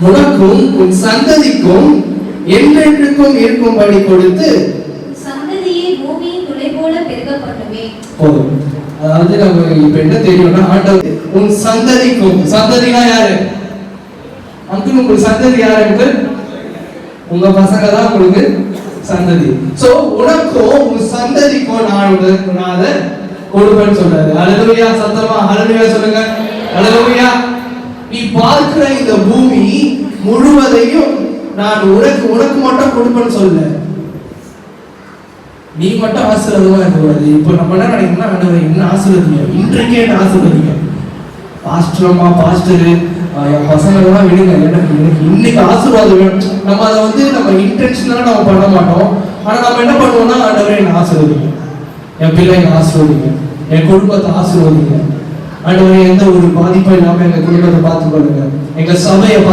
உனக்கும் உன் சந்ததிக்கும் என்றென்றுக்கும் இருக்கும்படி கொடுத்து சந்ததியை பூமியின் துளை போல பெருக பண்ணுவேன். போதும். அதாவது நம்ம இப்ப என்ன தெரியும்னா ஆண்டவர் உன் சந்ததிக்கும், சந்ததினா யாரு? அங்கிள் உங்களுக்கு சந்ததி யாரு? அங்கிள் உங்க பசங்க தான் உங்களுக்கு சந்ததி. சோ உனக்கும் உன் சந்ததிக்கும் நான் அதை கொடுப்பேன்னு சொல்றாரு. அல்லேலூயா. சத்தமா அல்லேலூயா சொல்லுங்க. அல்லேலூயா. நீ பார்க்கிற இந்த பூமி முழுவதையும் நான் உனக்கு மட்டும் கொடுப்பேன்னு சொல்ல. நீ மட்டும் ஆசீர்வாதமா இருக்கக்கூடாது. இப்போ நம்ம என்ன நினைக்கணும்னா ஆண்டவரே என்ன ஆசீர்வதிங்க, இன்றைக்கே என்ன ஆசீர்வதிங்க. பாஸ்டர்மா பாஸ்டரு என் பசங்களெல்லாம் விடுங்க, எனக்கு இன்னைக்கு ஆசீர்வாதம் வேணும். நம்ம அதை நம்ம இன்டென்ஷனலா நம்ம பண்ண மாட்டோம். ஆனா நம்ம என்ன பண்ணுவோம்னா ஆண்டவரே என்ன ஆசீர்வதிங்க, என் பிள்ளைங்க ஆசீர்வதிங்க, என் குடும்பத்தை ஆசீர்வதிங்க. ஆண்டவரே எந்த ஒரு பாதிப்பும் இல்லாம எங்க குடும்பத்தை பார்த்துக்கொள்ளுங்க, எங்க சபையை பார்த்து